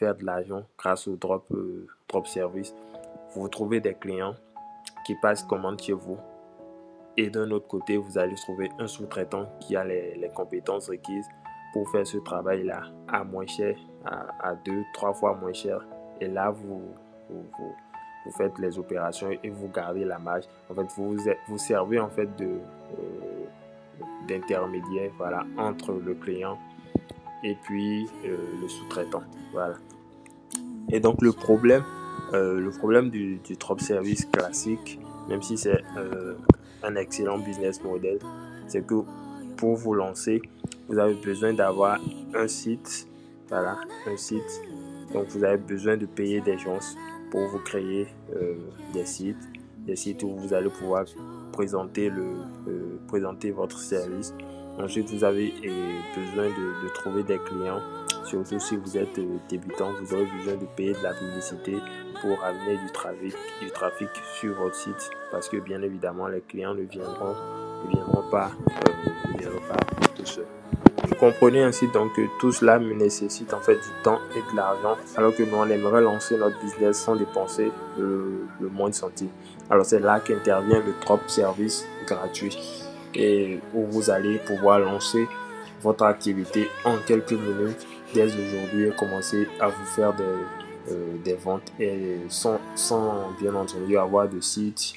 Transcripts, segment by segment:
faire de l'argent grâce au drop service. Vous trouvez des clients qui passent commande chez vous. Et d'un autre côté, vous allez trouver un sous-traitant qui a les compétences requises pour faire ce travail-là à moins cher, à 2-3 fois moins cher. Et là, vous faites les opérations et vous gardez la marge. En fait, vous servez en fait d'intermédiaire, voilà, entre le client et puis le sous-traitant. Voilà. Et donc le problème du drop service classique, même si c'est un excellent business model, c'est que pour vous lancer, vous avez besoin d'avoir un site. Voilà, un site. Donc vous avez besoin de payer des gens pour vous créer des sites où vous allez pouvoir présenter votre service. Ensuite, vous avez besoin de trouver des clients. Surtout si vous êtes débutant, vous aurez besoin de payer de la publicité pour amener du trafic sur votre site, parce que bien évidemment les clients ne viendront pas tout seuls. Vous comprenez ainsi donc que tout cela nécessite en fait du temps et de l'argent, alors que nous on aimerait lancer notre business sans dépenser le moindre centime. Alors c'est là qu'intervient le drop service gratuit, et où vous allez pouvoir lancer votre activité en quelques minutes dès aujourd'hui et commencer à vous faire des ventes, et sans bien entendu avoir de site,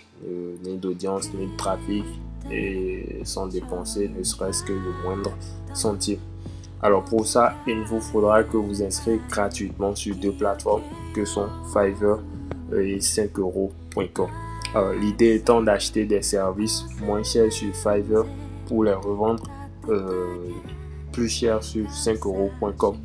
ni d'audience, ni de trafic, et sans dépenser ne serait-ce que le moindre centime. Alors pour ça, il vous faudra que vous inscriviez gratuitement sur 2 plateformes que sont Fiverr et 5euros.com. L'idée étant d'acheter des services moins chers sur Fiverr pour les revendre plus cher sur 5euros.com,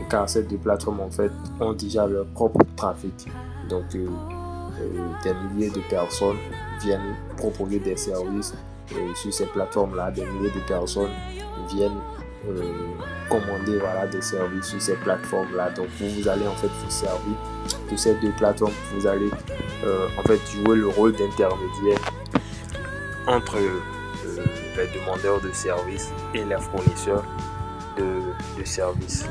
car ces 2 plateformes en fait ont déjà leur propre trafic. Donc des milliers de personnes viennent proposer des services sur ces plateformes là. Des milliers de personnes viennent commander des services sur ces plateformes là. Donc vous allez en fait vous servir de ces 2 plateformes. Vous allez en fait jouer le rôle d'intermédiaire entre les demandeurs de services et les fournisseurs de services.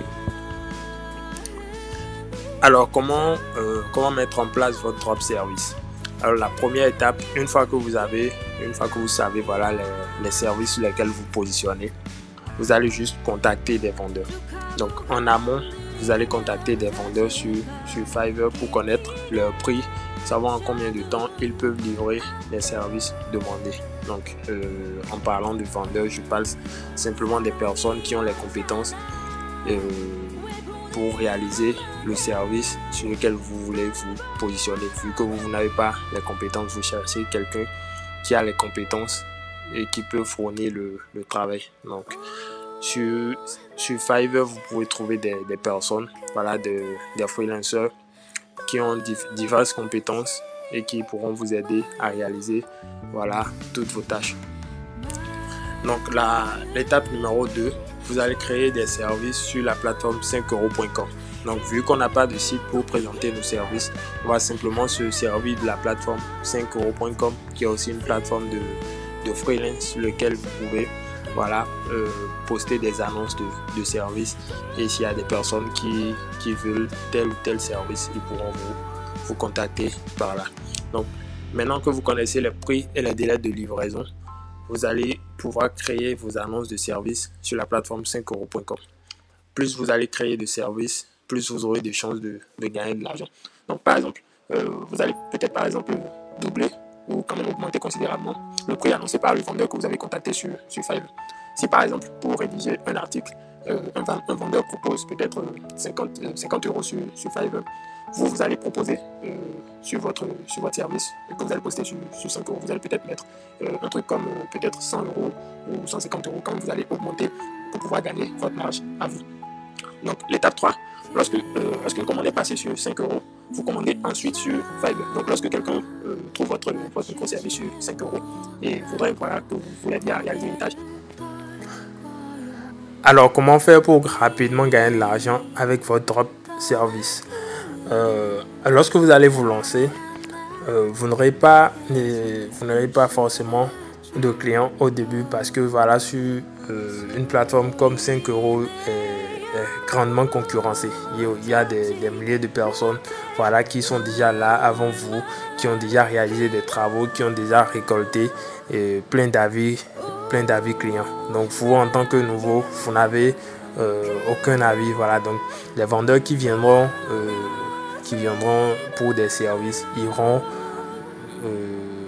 Alors comment mettre en place votre drop service? Alors la première étape, une fois que vous savez les services sur lesquels vous positionnez, vous allez juste contacter des vendeurs. Donc en amont, vous allez contacter des vendeurs sur Fiverr pour connaître leur prix, savoir en combien de temps ils peuvent livrer les services demandés. Donc en parlant de vendeurs, je parle simplement des personnes qui ont les compétences pour réaliser le service sur lequel vous voulez vous positionner. Vu que vous n'avez pas les compétences, vous cherchez quelqu'un qui a les compétences et qui peut fournir le travail. Donc sur Fiverr, vous pouvez trouver des personnes, des freelancers qui ont diverses compétences et qui pourront vous aider à réaliser toutes vos tâches. Donc l'étape numéro 2, vous allez créer des services sur la plateforme 5euros.com. Donc vu qu'on n'a pas de site pour présenter nos services, on va simplement se servir de la plateforme 5euros.com, qui est aussi une plateforme de freelance sur laquelle vous pouvez poster des annonces de services, et s'il y a des personnes qui veulent tel ou tel service, ils pourront vous contacter par là. Donc maintenant que vous connaissez les prix et les délais de livraison, vous allez pouvoir créer vos annonces de services sur la plateforme 5euros.com. Plus vous allez créer de services, plus vous aurez de chances de gagner de l'argent. Donc par exemple, vous allez peut-être doubler ou quand même augmenter considérablement le prix annoncé par le vendeur que vous avez contacté sur Fiverr. Si par exemple, pour rédiger un article, un vendeur propose peut-être 50 euros sur Fiverr, vous allez proposer sur votre service que vous allez poster sur 5 euros, vous allez peut-être mettre un truc comme peut-être 100 euros ou 150 euros quand vous allez augmenter pour pouvoir gagner votre marge à vous. Donc l'étape 3, lorsque une commande est passée sur 5 euros, vous commandez ensuite sur Fiverr. Donc lorsque quelqu'un trouve votre micro-service sur 5 euros et voudrait que vous l'aidiez à réaliser une tâche. Alors comment faire pour rapidement gagner de l'argent avec votre drop service? Lorsque vous allez vous lancer, vous n'aurez pas forcément de clients au début, parce que sur une plateforme comme 5 euros et grandement concurrencé. Il y a des milliers de personnes, voilà, qui sont déjà là avant vous, qui ont déjà réalisé des travaux, qui ont déjà récolté plein d'avis clients. Donc vous, en tant que nouveau, vous n'avez aucun avis. Voilà, donc les vendeurs qui viendront pour des services iront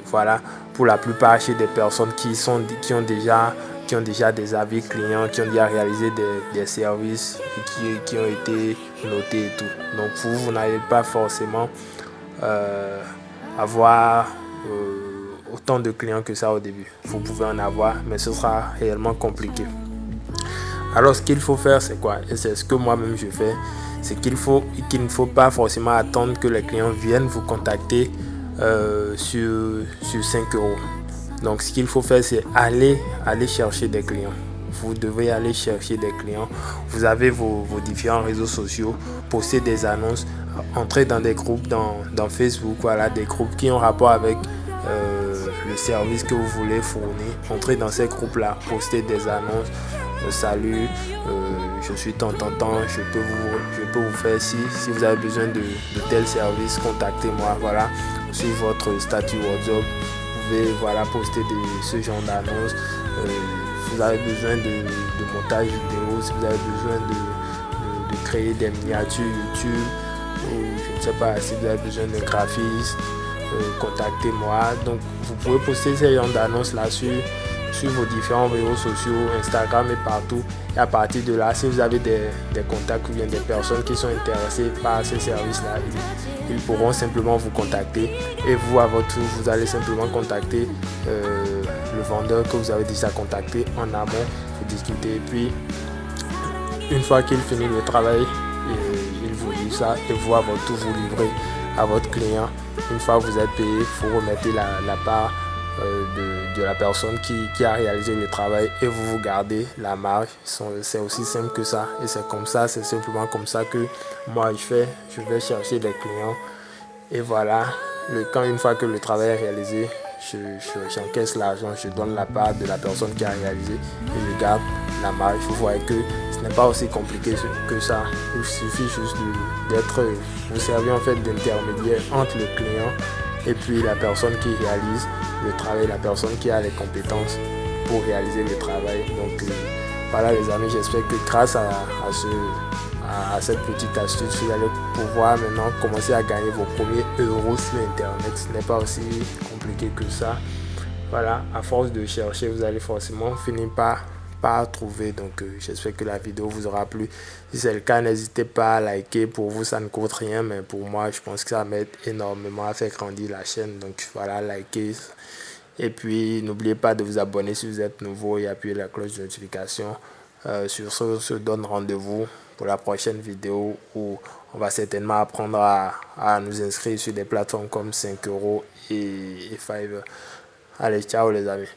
voilà, pour la plupart chez des personnes qui ont déjà des avis clients, qui ont déjà réalisé des services qui ont été notés et tout. Donc vous n'allez pas forcément avoir autant de clients que ça au début. Vous pouvez en avoir, mais ce sera réellement compliqué. Alors ce qu'il faut faire, c'est quoi? Et c'est ce que moi-même je fais. C'est qu'il ne faut pas forcément attendre que les clients viennent vous contacter sur 5 euros. Donc ce qu'il faut faire, c'est aller chercher des clients. Vous devez aller chercher des clients. Vous avez vos différents réseaux sociaux, poster des annonces, entrer dans des groupes dans Facebook, voilà, des groupes qui ont rapport avec le service que vous voulez fournir. Entrez dans ces groupes-là, poster des annonces. Salut, je suis tant, je peux vous faire si vous avez besoin de tel service, contactez-moi. Voilà, sur votre statut WhatsApp, vous pouvez, voilà, poster ce genre d'annonces. Si vous avez besoin de montage vidéo, si vous avez besoin de créer des miniatures YouTube, ou je ne sais pas, si vous avez besoin de graphiste, contactez-moi. Donc vous pouvez poster ces genres d'annonces là sur vos différents réseaux sociaux, Instagram et partout. Et à partir de là, si vous avez des contacts ou bien des personnes qui sont intéressées par ces services-là, ils pourront simplement vous contacter. Et vous, à votre tour, vous allez simplement contacter le vendeur que vous avez déjà contacté en amont, vous discutez. Et puis, une fois qu'il finit le travail, il vous livre ça et vous, à votre tour, vous livrez à votre client. Une fois que vous êtes payé, vous remettez la part de la personne qui a réalisé le travail et vous gardez la marge. C'est aussi simple que ça, et c'est simplement comme ça que moi je vais chercher des clients. Et voilà, une fois que le travail est réalisé, j'encaisse l'argent, je donne la part de la personne qui a réalisé et je garde la marge. Vous voyez que ce n'est pas aussi compliqué que ça. Il suffit juste vous servez en fait d'intermédiaire entre le client et puis la personne qui réalise le travail, la personne qui a les compétences pour réaliser le travail. Donc voilà les amis, j'espère que grâce à cette petite astuce, vous allez pouvoir maintenant commencer à gagner vos premiers euros sur internet. Ce n'est pas aussi compliqué que ça. Voilà, à force de chercher, vous allez forcément finir par trouver. Donc j'espère que la vidéo vous aura plu. Si c'est le cas, n'hésitez pas à liker. Pour vous, ça ne coûte rien, mais pour moi, je pense que ça m'aide énormément à faire grandir la chaîne. Donc voilà, likez. Et puis n'oubliez pas de vous abonner si vous êtes nouveau et appuyer la cloche de notification. Sur ce, on se donne rendez-vous pour la prochaine vidéo où on va certainement apprendre à nous inscrire sur des plateformes comme 5 euros et Fiverr. Allez, ciao les amis.